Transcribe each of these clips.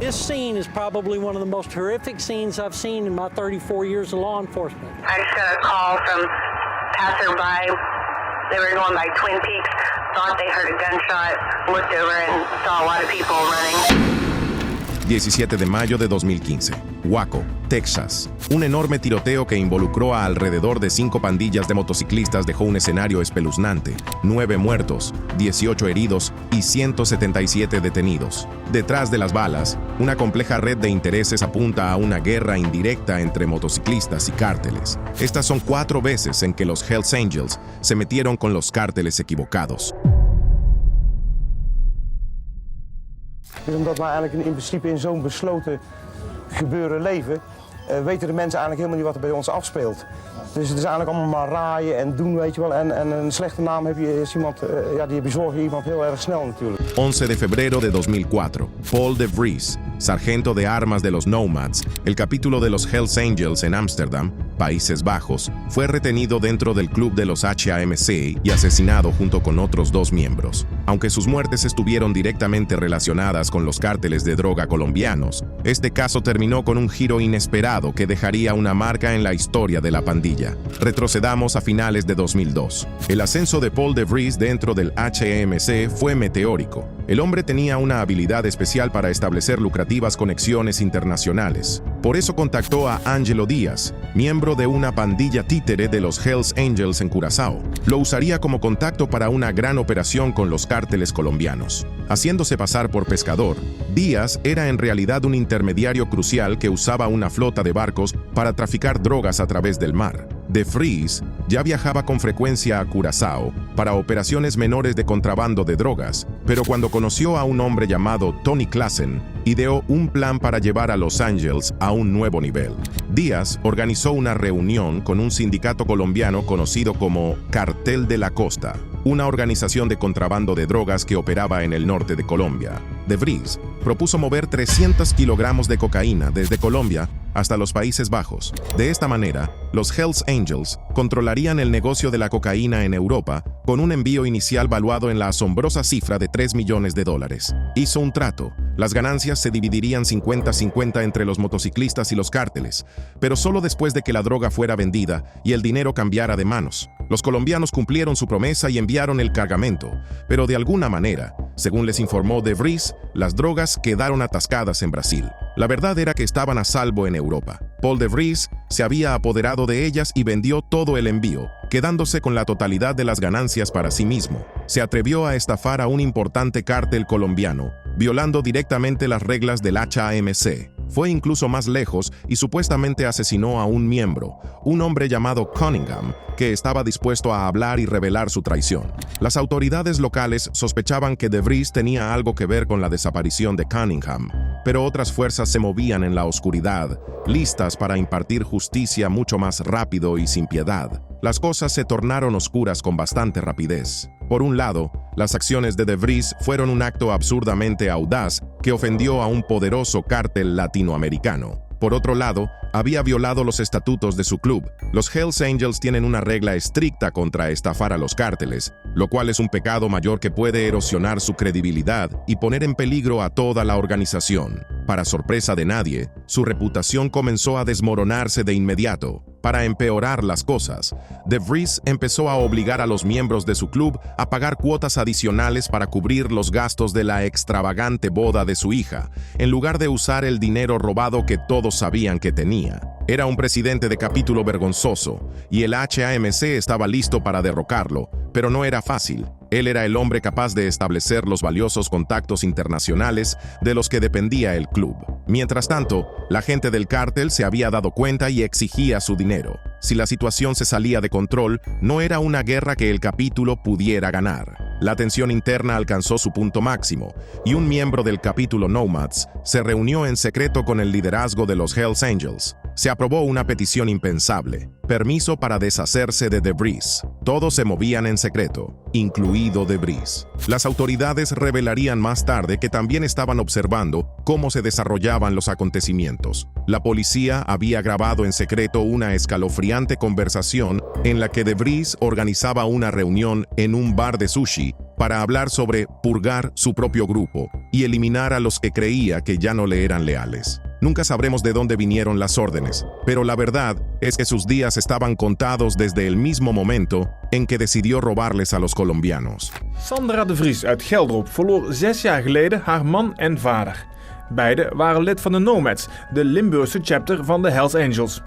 This scene is probably one of the most horrific scenes I've seen in my 34 years of law enforcement. I just got a call from passerby. They were going by Twin Peaks, thought they heard a gunshot, looked over and saw a lot of people running. 17 de mayo de 2015, Waco, Texas. Un enorme tiroteo que involucró a alrededor de 5 pandillas de motociclistas dejó un escenario espeluznante. 9 muertos, 18 heridos y 177 detenidos. Detrás de las balas, una compleja red de intereses apunta a una guerra indirecta entre motociclistas y cárteles. Estas son 4 veces en que los Hells Angels se metieron con los cárteles equivocados. Dus omdat we eigenlijk in principe in zo'n besloten gebeuren leven, weten de mensen eigenlijk helemaal niet wat er bij ons afspeelt. Dus het is eigenlijk allemaal maar raaien en doen, weet je wel. En een slechte naam heb je, is iemand, die bezorg je iemand heel erg snel natuurlijk. 11 de febrero de 2004, Paul de Vries, sargento de armas de los Nomads, el capítulo de los Hells Angels en Ámsterdam, Países Bajos, fue retenido dentro del club de los HAMC y asesinado junto con otros 2 miembros. Aunque sus muertes estuvieron directamente relacionadas con los cárteles de droga colombianos, este caso terminó con un giro inesperado que dejaría una marca en la historia de la pandilla. Retrocedamos a finales de 2002. El ascenso de Paul de Vries dentro del HAMC fue meteórico. El hombre tenía una habilidad especial para establecer lucrativas conexiones internacionales. Por eso contactó a Angelo Díaz, miembro de una pandilla títere de los Hells Angels en Curazao. Lo usaría como contacto para una gran operación con los cárteles colombianos. Haciéndose pasar por pescador, Díaz era en realidad un intermediario crucial que usaba una flota de barcos para traficar drogas a través del mar. De Vries ya viajaba con frecuencia a Curazao para operaciones menores de contrabando de drogas, pero cuando conoció a un hombre llamado Tony Klassen, ideó un plan para llevar a Los Ángeles a un nuevo nivel. Díaz organizó una reunión con un sindicato colombiano conocido como Cartel de la Costa, una organización de contrabando de drogas que operaba en el norte de Colombia. De Vries propuso mover 300 kilogramos de cocaína desde Colombia hasta los Países Bajos. De esta manera, los Hells Angels controlarían el negocio de la cocaína en Europa con un envío inicial valuado en la asombrosa cifra de $3 millones. Hizo un trato. Las ganancias se dividirían 50-50 entre los motociclistas y los cárteles, pero solo después de que la droga fuera vendida y el dinero cambiara de manos. Los colombianos cumplieron su promesa y enviaron el cargamento, pero de alguna manera, según les informó De Vries, las drogas quedaron atascadas en Brasil. La verdad era que estaban a salvo en Europa. Paul de Vries se había apoderado de ellas y vendió todo el envío, quedándose con la totalidad de las ganancias para sí mismo. Se atrevió a estafar a un importante cártel colombiano, violando directamente las reglas del HAMC. Fue incluso más lejos y supuestamente asesinó a un miembro, un hombre llamado Cunningham, que estaba dispuesto a hablar y revelar su traición. Las autoridades locales sospechaban que De Vries tenía algo que ver con la desaparición de Cunningham, pero otras fuerzas se movían en la oscuridad, listas para impartir justicia mucho más rápido y sin piedad. Las cosas se tornaron oscuras con bastante rapidez. Por un lado, las acciones de De Vries fueron un acto absurdamente audaz que ofendió a un poderoso cártel latinoamericano. Por otro lado, había violado los estatutos de su club. Los Hells Angels tienen una regla estricta contra estafar a los cárteles, lo cual es un pecado mayor que puede erosionar su credibilidad y poner en peligro a toda la organización. Para sorpresa de nadie, su reputación comenzó a desmoronarse de inmediato. Para empeorar las cosas, De Vries empezó a obligar a los miembros de su club a pagar cuotas adicionales para cubrir los gastos de la extravagante boda de su hija, en lugar de usar el dinero robado que todos sabían que tenía. Era un presidente de capítulo vergonzoso, y el HAMC estaba listo para derrocarlo, pero no era fácil. Él era el hombre capaz de establecer los valiosos contactos internacionales de los que dependía el club. Mientras tanto, la gente del cártel se había dado cuenta y exigía su dinero. Si la situación se salía de control, no era una guerra que el capítulo pudiera ganar. La tensión interna alcanzó su punto máximo, y un miembro del capítulo Nomads se reunió en secreto con el liderazgo de los Hells Angels. Se aprobó una petición impensable: permiso para deshacerse de De Vries. Todos se movían en secreto, incluido De Vries. Las autoridades revelarían más tarde que también estaban observando cómo se desarrollaban los acontecimientos. La policía había grabado en secreto una escalofriante conversación en la que De Vries organizaba una reunión en un bar de sushi para hablar sobre purgar su propio grupo y eliminar a los que creía que ya no le eran leales. Nunca sabremos de dónde vinieron las órdenes, pero la verdad es que sus días estaban contados desde el mismo momento en que decidió robarles a los colombianos. Sandra de Vries uit Geldrop verloor 6 jaar geleden haar man en vader. Beiden waren lid van de Nomads, de Limburgse chapter van de Hells Angels.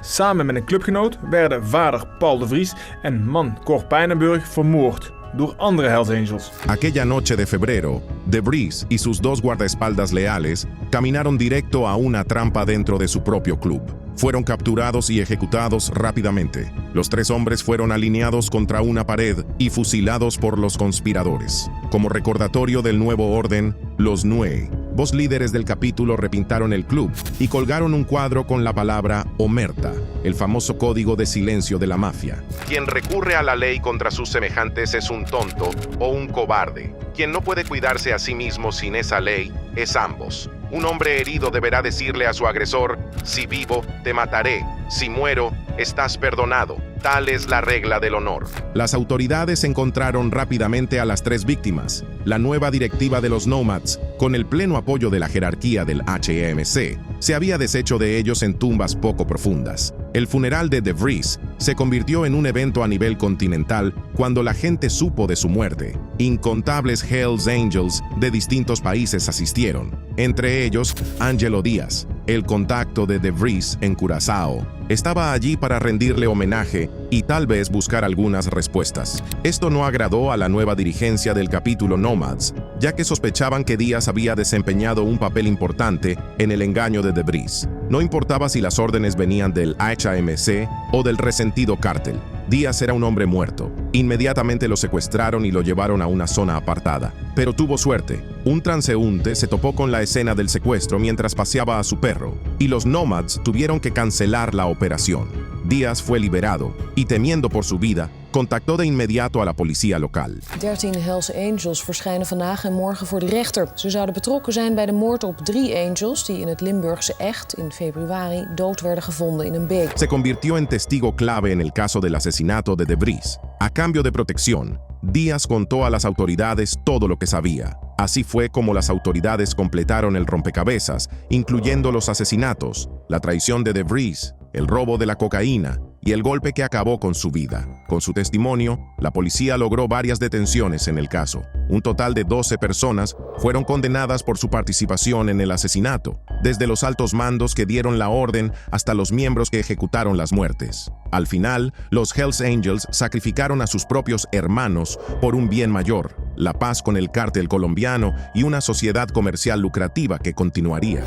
Samen met een clubgenoot werden vader Paul de Vries en man Cor Pijnenburg vermoord door andere Hells Angels. Aquella noche de febrero, De Vries y sus 2 guardaespaldas leales caminaron directo a una trampa dentro de su propio club. Fueron capturados y ejecutados rápidamente. Los 3 hombres fueron alineados contra una pared y fusilados por los conspiradores. Como recordatorio del nuevo orden, los Nue, voz líderes del capítulo, repintaron el club y colgaron un cuadro con la palabra Omerta, el famoso código de silencio de la mafia. Quien recurre a la ley contra sus semejantes es un tonto o un cobarde. Quien no puede cuidarse a sí mismo sin esa ley es ambos. Un hombre herido deberá decirle a su agresor: si vivo, te mataré. Si muero, estás perdonado. Tal es la regla del honor. Las autoridades encontraron rápidamente a las 3 víctimas. La nueva directiva de los Nomads, con el pleno apoyo de la jerarquía del HMC, se había deshecho de ellos en tumbas poco profundas. El funeral de De Vries se convirtió en un evento a nivel continental cuando la gente supo de su muerte. Incontables Hells Angels de distintos países asistieron, entre ellos Angelo Díaz, el contacto de De Vries en Curazao. Estaba allí para rendirle homenaje y tal vez buscar algunas respuestas. Esto no agradó a la nueva dirigencia del capítulo Nomads, ya que sospechaban que Díaz había desempeñado un papel importante en el engaño de De Vries. No importaba si las órdenes venían del HMC o del resentido cártel. Díaz era un hombre muerto. Inmediatamente lo secuestraron y lo llevaron a una zona apartada. Pero tuvo suerte. Un transeúnte se topó con la escena del secuestro mientras paseaba a su perro, y los Nomads tuvieron que cancelar la operación. Díaz fue liberado y, temiendo por su vida, contactó de inmediato a la policía local. 13 Hells Angels verschijnen vandaag en morgen voor de rechter. Ze zouden betrokken zijn bij de moord op 3 Angels die in het Limburgse Echt in februari dood werden gevonden in een beek. Se convirtió en testigo clave en el caso del asesinato de De Vries. A cambio de protección, Díaz contó a las autoridades todo lo que sabía. Así fue como las autoridades completaron el rompecabezas, incluyendo los asesinatos, la traición de De Vries, el robo de la cocaína y el golpe que acabó con su vida. Con su testimonio, la policía logró varias detenciones en el caso. Un total de 12 personas fueron condenadas por su participación en el asesinato, desde los altos mandos que dieron la orden hasta los miembros que ejecutaron las muertes. Al final, los Hells Angels sacrificaron a sus propios hermanos por un bien mayor, la paz con el cártel colombiano y una sociedad comercial lucrativa que continuaría.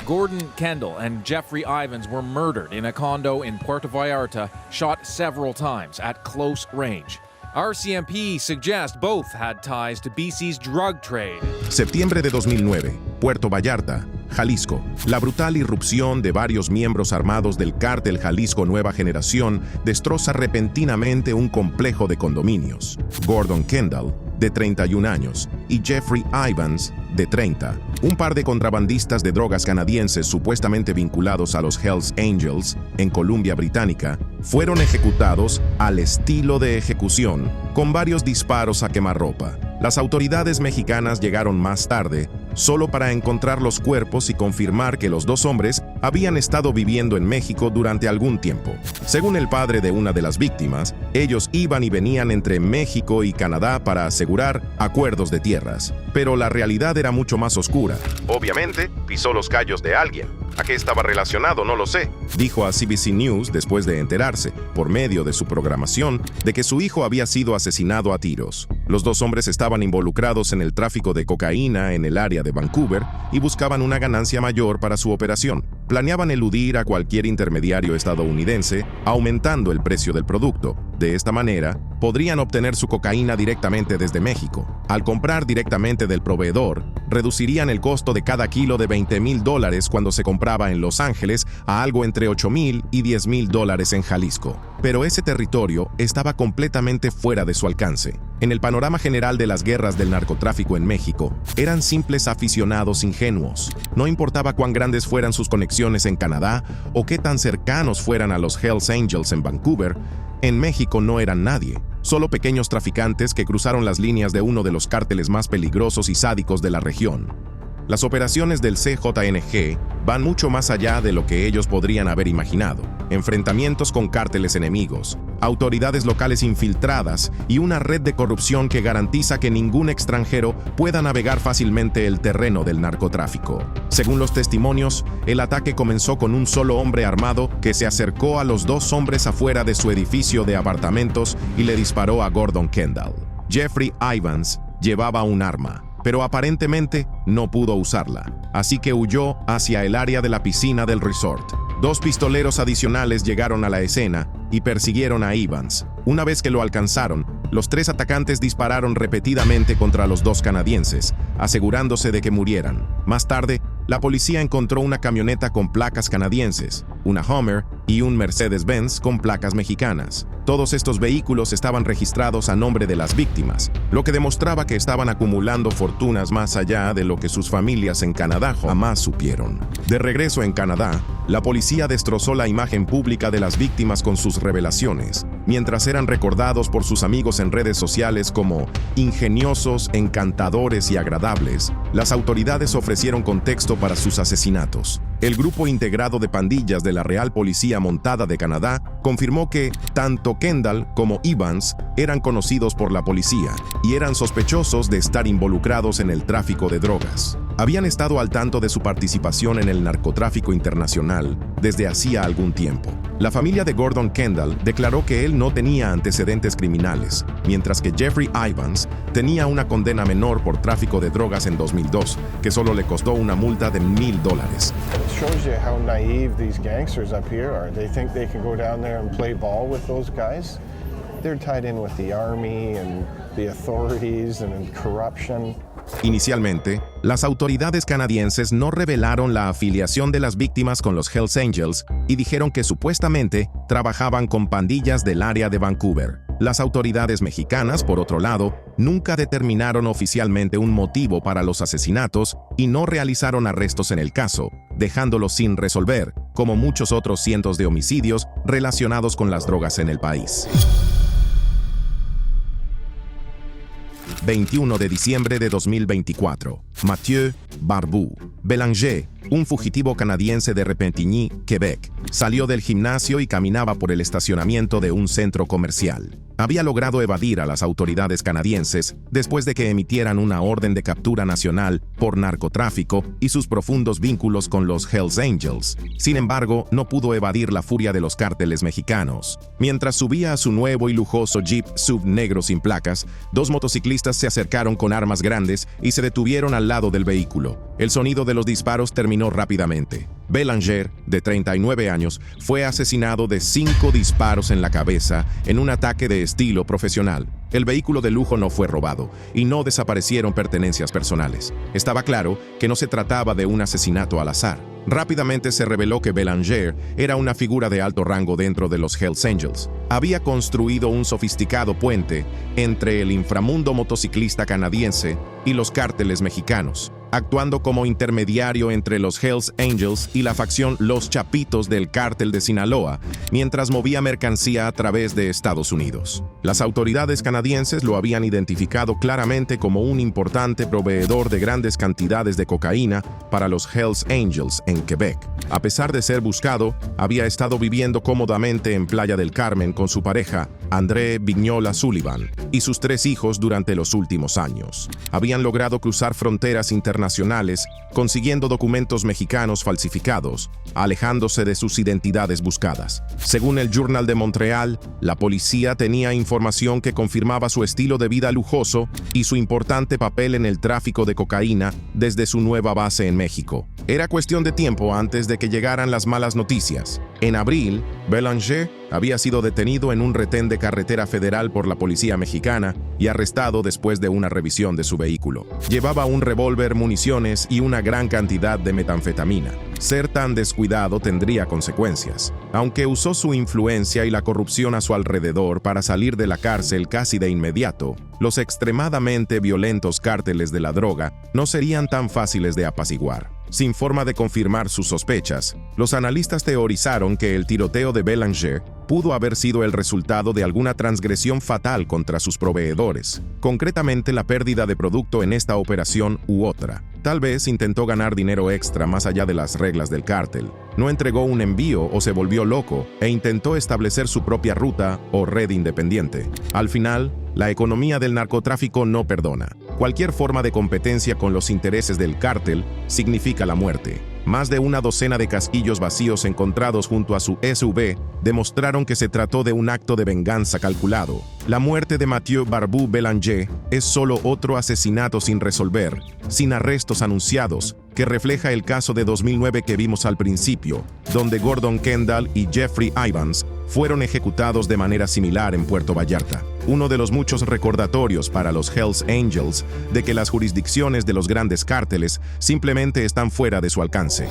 Gordon Kendall and Jeffrey Ivins were murdered in a condo in Puerto Vallarta, shot several times at close range. RCMP suggests both had ties to BC's drug trade. Septiembre de 2009, Puerto Vallarta, Jalisco. La brutal irrupción de varios miembros armados del cártel Jalisco Nueva Generación destroza repentinamente un complejo de condominios. Gordon Kendall, de 31 años, y Jeffrey Ivins, de 30, un par de contrabandistas de drogas canadienses supuestamente vinculados a los Hells Angels en Columbia Británica, fueron ejecutados al estilo de ejecución, con varios disparos a quemarropa. Las autoridades mexicanas llegaron más tarde, solo para encontrar los cuerpos y confirmar que los 2 hombres habían estado viviendo en México durante algún tiempo. Según el padre de una de las víctimas, ellos iban y venían entre México y Canadá para asegurar acuerdos de tierras. Pero la realidad era mucho más oscura. Obviamente, pisó los callos de alguien. ¿A qué estaba relacionado? No lo sé, dijo a CBC News después de enterarse, por medio de su programación, de que su hijo había sido asesinado a tiros. Los 2 hombres estaban involucrados en el tráfico de cocaína en el área de Vancouver y buscaban una ganancia mayor para su operación. Planeaban eludir a cualquier intermediario estadounidense, aumentando el precio del producto. De esta manera, podrían obtener su cocaína directamente desde México. Al comprar directamente del proveedor, reducirían el costo de cada kilo de $20,000 cuando se compraba en Los Ángeles a algo entre $8,000 y $10,000 en Jalisco. Pero ese territorio estaba completamente fuera de su alcance. En el panorama general de las guerras del narcotráfico en México, eran simples aficionados ingenuos. No importaba cuán grandes fueran sus conexiones en Canadá o qué tan cercanos fueran a los Hells Angels en Vancouver, En México no eran nadie, solo pequeños traficantes que cruzaron las líneas de uno de los cárteles más peligrosos y sádicos de la región. Las operaciones del CJNG van mucho más allá de lo que ellos podrían haber imaginado. Enfrentamientos con cárteles enemigos, autoridades locales infiltradas y una red de corrupción que garantiza que ningún extranjero pueda navegar fácilmente el terreno del narcotráfico. Según los testimonios, el ataque comenzó con un solo hombre armado que se acercó a los dos hombres afuera de su edificio de apartamentos y le disparó a Gordon Kendall. Jeffrey Ivans llevaba un arma, pero aparentemente no pudo usarla, así que huyó hacia el área de la piscina del resort. Dos pistoleros adicionales llegaron a la escena y persiguieron a Ivans. Una vez que lo alcanzaron, los tres atacantes dispararon repetidamente contra los dos canadienses, asegurándose de que murieran. Más tarde, la policía encontró una camioneta con placas canadienses, una Hummer y un Mercedes-Benz con placas mexicanas. Todos estos vehículos estaban registrados a nombre de las víctimas, lo que demostraba que estaban acumulando fortunas más allá de lo que sus familias en Canadá jamás supieron. De regreso en Canadá, la policía destrozó la imagen pública de las víctimas con sus revelaciones, mientras eran recordados por sus amigos en redes sociales como ingeniosos, encantadores y agradables. Las autoridades ofrecieron contexto para sus asesinatos. El grupo integrado de pandillas de la Real Policía Montada de Canadá confirmó que tanto Kendall como Ivans eran conocidos por la policía y eran sospechosos de estar involucrados en el tráfico de drogas. Habían estado al tanto de su participación en el narcotráfico internacional desde hacía algún tiempo. La familia de Gordon Kendall declaró que él no tenía antecedentes criminales, mientras que Jeffrey Ivans tenía una condena menor por tráfico de drogas en 2002, que solo le costó una multa de $1,000. It shows you how naive these gangsters up here are. They think they can go down there and play ball with those guys. They're tied in with the army and the authorities and corruption. Inicialmente, las autoridades canadienses no revelaron la afiliación de las víctimas con los Hells Angels y dijeron que supuestamente trabajaban con pandillas del área de Vancouver. Las autoridades mexicanas, por otro lado, nunca determinaron oficialmente un motivo para los asesinatos y no realizaron arrestos en el caso, dejándolo sin resolver, como muchos otros cientos de homicidios relacionados con las drogas en el país. 21 de diciembre de 2024. Mathieu Barbu Bélanger, un fugitivo canadiense de Repentigny, Quebec, salió del gimnasio y caminaba por el estacionamiento de un centro comercial. Había logrado evadir a las autoridades canadienses después de que emitieran una orden de captura nacional por narcotráfico y sus profundos vínculos con los Hells Angels. Sin embargo, no pudo evadir la furia de los cárteles mexicanos. Mientras subía a su nuevo y lujoso Jeep SUV negro sin placas, dos motociclistas se acercaron con armas grandes y se detuvieron al lado del vehículo. El sonido de los disparos terminó rápidamente. Bélanger, de 39 años, fue asesinado de 5 disparos en la cabeza en un ataque de estilo profesional. El vehículo de lujo no fue robado y no desaparecieron pertenencias personales. Estaba claro que no se trataba de un asesinato al azar. Rápidamente se reveló que Bélanger era una figura de alto rango dentro de los Hells Angels. Había construido un sofisticado puente entre el inframundo motociclista canadiense y los cárteles mexicanos, actuando como intermediario entre los Hells Angels y la facción Los Chapitos del cártel de Sinaloa, mientras movía mercancía a través de Estados Unidos. Las autoridades canadienses lo habían identificado claramente como un importante proveedor de grandes cantidades de cocaína para los Hells Angels en Quebec. A pesar de ser buscado, había estado viviendo cómodamente en Playa del Carmen con su pareja, André Vignola Sullivan, y sus 3 hijos durante los últimos años. Habían logrado cruzar fronteras internacionales, consiguiendo documentos mexicanos falsificados, alejándose de sus identidades buscadas. Según el Journal de Montreal, la policía tenía información que confirmaba su estilo de vida lujoso y su importante papel en el tráfico de cocaína desde su nueva base en México. Era cuestión de tiempo antes de que llegaran las malas noticias. En abril, Bélanger había sido detenido en un retén de carretera federal por la policía mexicana y arrestado después de una revisión de su vehículo. Llevaba un revólver, municiones y una gran cantidad de metanfetamina. Ser tan descuidado tendría consecuencias. Aunque usó su influencia y la corrupción a su alrededor para salir de la cárcel casi de inmediato, los extremadamente violentos cárteles de la droga no serían tan fáciles de apaciguar. Sin forma de confirmar sus sospechas, los analistas teorizaron que el tiroteo de Bélanger pudo haber sido el resultado de alguna transgresión fatal contra sus proveedores, concretamente la pérdida de producto en esta operación u otra. Tal vez intentó ganar dinero extra más allá de las reglas del cártel, no entregó un envío o se volvió loco e intentó establecer su propia ruta o red independiente. Al final, la economía del narcotráfico no perdona. Cualquier forma de competencia con los intereses del cártel significa la muerte. Más de una docena de casquillos vacíos encontrados junto a su SUV demostraron que se trató de un acto de venganza calculado. La muerte de Mathieu Barbu Bélanger es solo otro asesinato sin resolver, sin arrestos anunciados, que refleja el caso de 2009 que vimos al principio, donde Gordon Kendall y Jeffrey Ivans fueron ejecutados de manera similar en Puerto Vallarta. Uno de los muchos recordatorios para los Hells Angels de que las jurisdicciones de los grandes cárteles simplemente están fuera de su alcance.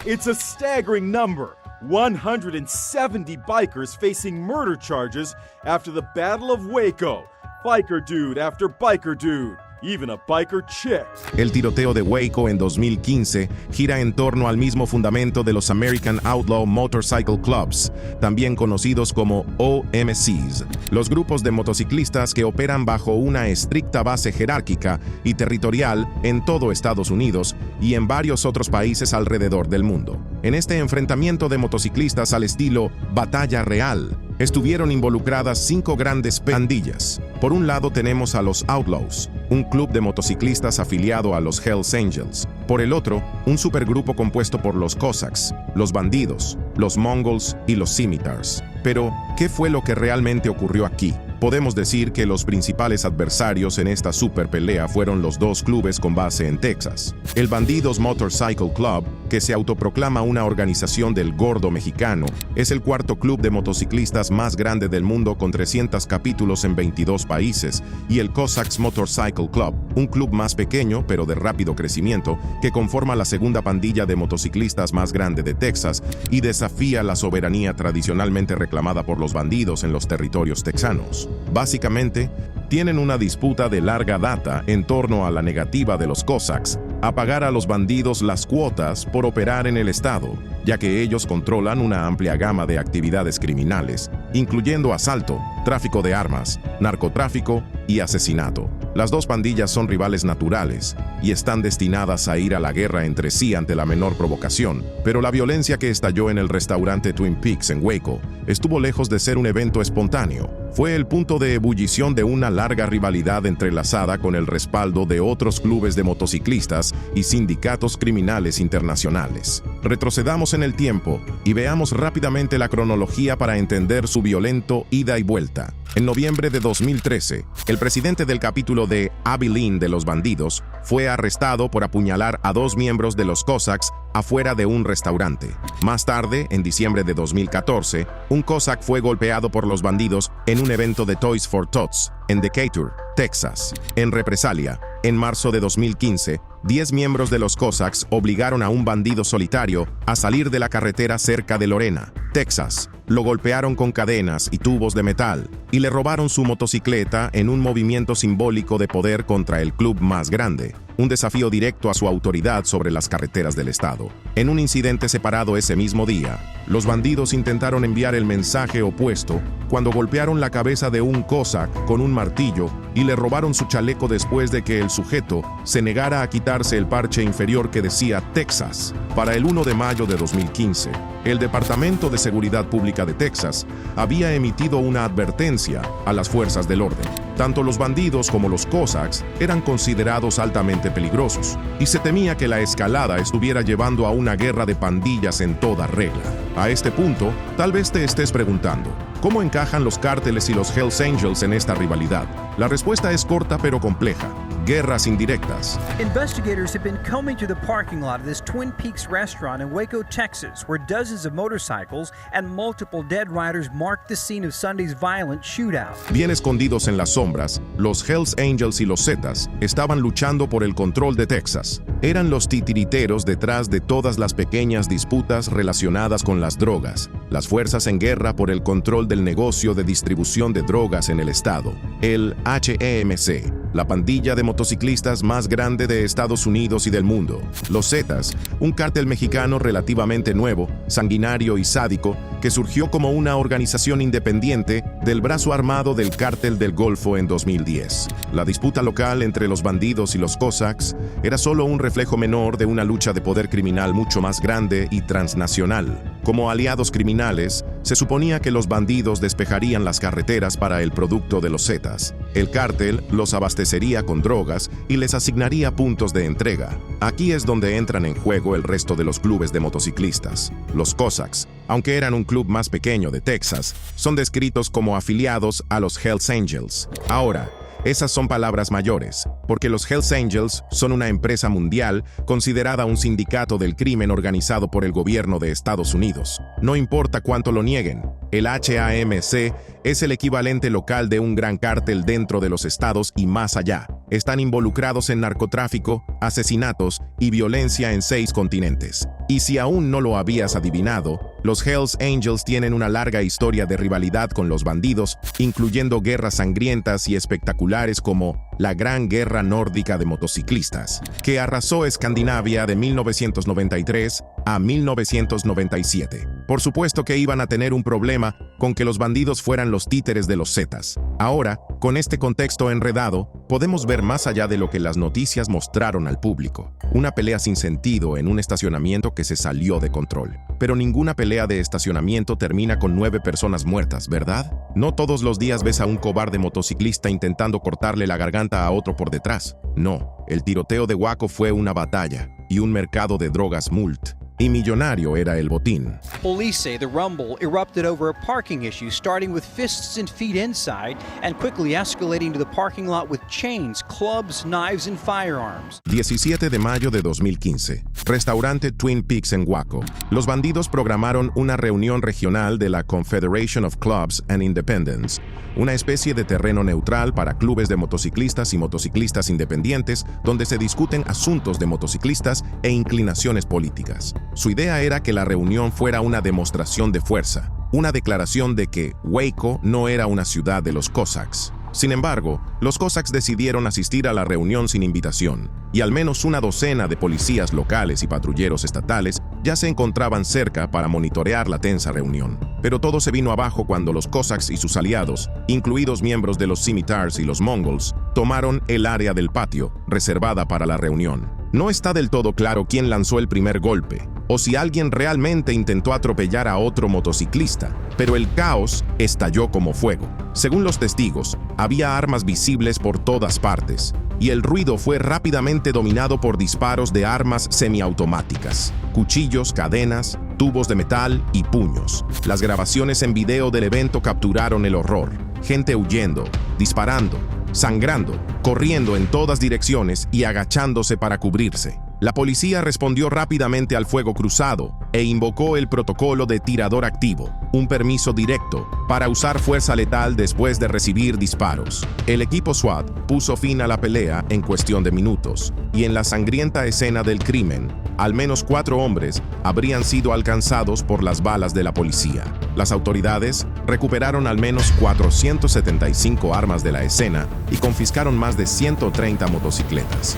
It's a staggering number. 170 bikers facing murder charges after the Battle of Waco. Biker dude after biker dude. Even a biker chick. El tiroteo de Waco en 2015 gira en torno al mismo fundamento de los American Outlaw Motorcycle Clubs, también conocidos como OMCs, los grupos de motociclistas que operan bajo una estricta base jerárquica y territorial en todo Estados Unidos y en varios otros países alrededor del mundo. En este enfrentamiento de motociclistas al estilo batalla real, estuvieron involucradas 5 grandes pandillas. Por un lado tenemos a los Outlaws, un club de motociclistas afiliado a los Hells Angels. Por el otro, un supergrupo compuesto por los Cossacks, los Bandidos, los Mongols y los Scimitars. Pero, ¿qué fue lo que realmente ocurrió aquí? Podemos decir que los principales adversarios en esta superpelea fueron los dos clubes con base en Texas. El Bandidos Motorcycle Club, que se autoproclama una organización del gordo mexicano, es el cuarto club de motociclistas más grande del mundo con 300 capítulos en 22 países, y el Cossacks Motorcycle Club, un club más pequeño pero de rápido crecimiento, que conforma la segunda pandilla de motociclistas más grande de Texas y desafía la soberanía tradicionalmente reclamada por los bandidos en los territorios texanos. Básicamente, tienen una disputa de larga data en torno a la negativa de los Cossacks a pagar a los bandidos las cuotas por operar en el estado, ya que ellos controlan una amplia gama de actividades criminales, incluyendo asalto, tráfico de armas, narcotráfico y asesinato. Las dos pandillas son rivales naturales y están destinadas a ir a la guerra entre sí ante la menor provocación, pero la violencia que estalló en el restaurante Twin Peaks en Waco estuvo lejos de ser un evento espontáneo. Fue el punto de ebullición de una larga rivalidad entrelazada con el respaldo de otros clubes de motociclistas y sindicatos criminales internacionales. Retrocedamos en el tiempo y veamos rápidamente la cronología para entender su violento ida y vuelta. En noviembre de 2013, el presidente del capítulo de Abilene de los Bandidos fue arrestado por apuñalar a 2 miembros de los Cossacks afuera de un restaurante. Más tarde, en diciembre de 2014, un Cossack fue golpeado por los bandidos en un evento de Toys for Tots en Decatur, Texas. En represalia, en marzo de 2015, 10 miembros de los Cossacks obligaron a un bandido solitario a salir de la carretera cerca de Lorena, Texas. Lo golpearon con cadenas y tubos de metal y le robaron su motocicleta en un movimiento simbólico de poder contra el club más grande, un desafío directo a su autoridad sobre las carreteras del estado. En un incidente separado ese mismo día, los bandidos intentaron enviar el mensaje opuesto cuando golpearon la cabeza de un Cossack con un martillo y le robaron su chaleco después de que el sujeto se negara a quitarse el parche inferior que decía Texas. Para el 1 de mayo de 2015, el Departamento de Seguridad Pública de Texas había emitido una advertencia a las fuerzas del orden. Tanto los bandidos como los Cossacks eran considerados altamente peligrosos, y se temía que la escalada estuviera llevando a una guerra de pandillas en toda regla. A este punto, tal vez te estés preguntando, ¿cómo encajan los cárteles y los Hells Angels en esta rivalidad? La respuesta es corta pero compleja. Guerras indirectas. Investigators have been combing through the parking lot of this Twin Peaks restaurant in Waco, Texas, where dozens of motorcycles and multiple dead riders marked the scene of Sunday's violent shootout. Bien escondidos en las sombras, los Hells Angels y los Zetas estaban luchando por el control de Texas. Eran los titiriteros detrás de todas las pequeñas disputas relacionadas con las drogas, las fuerzas en guerra por el control del negocio de distribución de drogas en el estado, el HEMC. la pandilla de motociclistas más grande de Estados Unidos y del mundo. Los Zetas, un cártel mexicano relativamente nuevo, sanguinario y sádico, que surgió como una organización independiente del brazo armado del Cártel del Golfo en 2010. La disputa local entre los bandidos y los Cossacks era solo un reflejo menor de una lucha de poder criminal mucho más grande y transnacional. Como aliados criminales, se suponía que los bandidos despejarían las carreteras para el producto de los Zetas. El cártel los abastecería con drogas y les asignaría puntos de entrega. Aquí es donde entran en juego el resto de los clubes de motociclistas. Los Cossacks, aunque eran un club más pequeño de Texas, son descritos como afiliados a los Hells Angels. Ahora, esas son palabras mayores, porque los Hells Angels son una empresa mundial considerada un sindicato del crimen organizado por el gobierno de Estados Unidos. No importa cuánto lo nieguen, el HAMC es el equivalente local de un gran cártel dentro de los estados y más allá. Están involucrados en narcotráfico, asesinatos y violencia en 6 continentes. Y si aún no lo habías adivinado, los Hells Angels tienen una larga historia de rivalidad con los bandidos, incluyendo guerras sangrientas y espectaculares como la Gran Guerra Nórdica de Motociclistas, que arrasó Escandinavia de 1993 a 1997. Por supuesto que iban a tener un problema con que los bandidos fueran los títeres de los Zetas. Ahora, con este contexto enredado, podemos ver más allá de lo que las noticias mostraron al público. Una pelea sin sentido en un estacionamiento que se salió de control. Pero ninguna pelea de estacionamiento termina con 9 personas muertas, ¿verdad? No todos los días ves a un cobarde motociclista intentando cortarle la garganta a otro por detrás. No, el tiroteo de Waco fue una batalla y un mercado de drogas mult. Y millonario era el botín. Police say the rumble erupted over a parking issue, starting with fists and feet inside and quickly escalating to the parking lot with chains, clubs, knives and firearms. 17 de mayo de 2015. Restaurante Twin Peaks en Waco. Los bandidos programaron una reunión regional de la Confederation of Clubs and Independents, una especie de terreno neutral para clubes de motociclistas y motociclistas independientes donde se discuten asuntos de motociclistas e inclinaciones políticas. Su idea era que la reunión fuera una demostración de fuerza, una declaración de que Waco no era una ciudad de los Cossacks. Sin embargo, los Cossacks decidieron asistir a la reunión sin invitación, y al menos una docena de policías locales y patrulleros estatales ya se encontraban cerca para monitorear la tensa reunión. Pero todo se vino abajo cuando los Cossacks y sus aliados, incluidos miembros de los Scimitars y los Mongols, tomaron el área del patio reservada para la reunión. No está del todo claro quién lanzó el primer golpe, o si alguien realmente intentó atropellar a otro motociclista, pero el caos estalló como fuego. Según los testigos, había armas visibles por todas partes, y el ruido fue rápidamente dominado por disparos de armas semiautomáticas, cuchillos, cadenas, tubos de metal y puños. Las grabaciones en video del evento capturaron el horror. Gente huyendo, disparando, sangrando, corriendo en todas direcciones y agachándose para cubrirse. La policía respondió rápidamente al fuego cruzado e invocó el protocolo de tirador activo, un permiso directo para usar fuerza letal después de recibir disparos. El equipo SWAT puso fin a la pelea en cuestión de minutos, y en la sangrienta escena del crimen, al menos 4 hombres habrían sido alcanzados por las balas de la policía. Las autoridades recuperaron al menos 475 armas de la escena y confiscaron más de 130 motocicletas.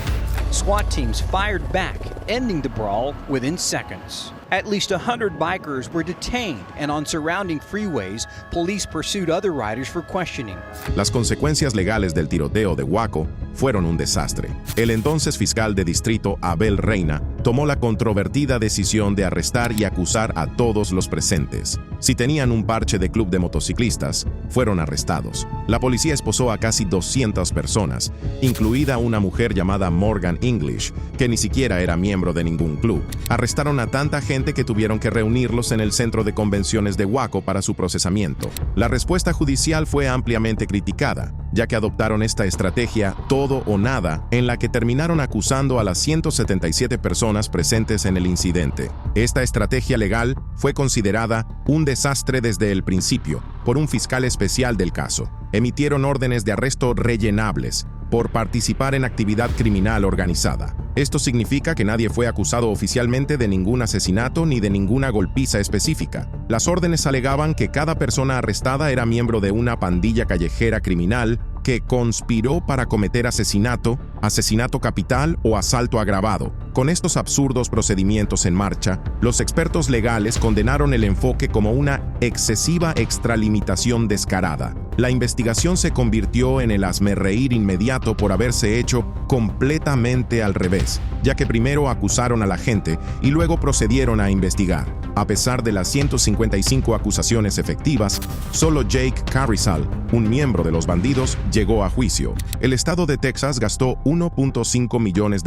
SWAT teams fired back, ending the brawl within seconds. At least 100 bikers were detained, and on surrounding freeways, police pursued other riders for questioning. Las consecuencias legales del tiroteo de Waco fueron un desastre. El entonces fiscal de distrito Abel Reina tomó la controvertida decisión de arrestar y acusar a todos los presentes. Si tenían un parche de club de motociclistas, fueron arrestados. La policía esposó a casi 200 personas, incluida una mujer llamada Morgan English, que ni siquiera era miembro de ningún club. Arrestaron a tanta gente que tuvieron que reunirlos en el centro de convenciones de Waco para su procesamiento. La respuesta judicial fue ampliamente criticada, ya que adoptaron esta estrategia todo o nada, en la que terminaron acusando a las 177 personas presentes en el incidente. Esta estrategia legal fue considerada un desastre desde el principio por un fiscal especial del caso. Emitieron órdenes de arresto rellenables por participar en actividad criminal organizada. Esto significa que nadie fue acusado oficialmente de ningún asesinato ni de ninguna golpiza específica. Las órdenes alegaban que cada persona arrestada era miembro de una pandilla callejera criminal que conspiró para cometer asesinato, asesinato capital o asalto agravado. Con estos absurdos procedimientos en marcha, los expertos legales condenaron el enfoque como una excesiva extralimitación descarada. La investigación se convirtió en el hazmerreír inmediato por haberse hecho completamente al revés, ya que primero acusaron a la gente y luego procedieron a investigar. A pesar de las 155 acusaciones efectivas, solo Jake Carrizal, un miembro de los bandidos, llegó a juicio. El estado de Texas gastó $1.5 millones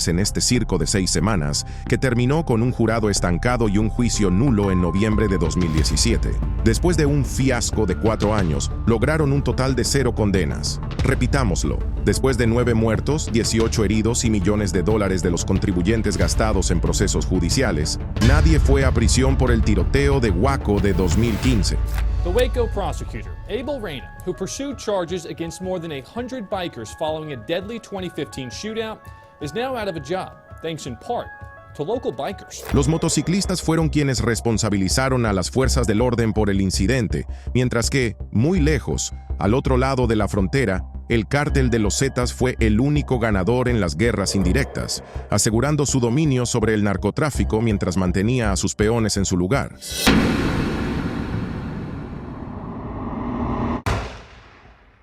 en este circo de 6 semanas, que terminó con un jurado estancado y un juicio nulo en noviembre de 2017. Después de un fiasco de 4 años, lograron un total de 0 condenas. Repitámoslo, después de 9 muertos, 18 heridos y millones de dólares de los contribuyentes gastados en procesos judiciales, nadie fue a prisión por el tiroteo de Waco de 2015. The Waco prosecutor, Abel Reyna, who pursued charges against more than 100 bikers following a deadly 2015 shootout, is now out of a job, thanks in part to local bikers. Los motociclistas fueron quienes responsabilizaron a las fuerzas del orden por el incidente, mientras que, muy lejos, al otro lado de la frontera, el cártel de los Zetas fue el único ganador en las guerras indirectas, asegurando su dominio sobre el narcotráfico mientras mantenía a sus peones en su lugar.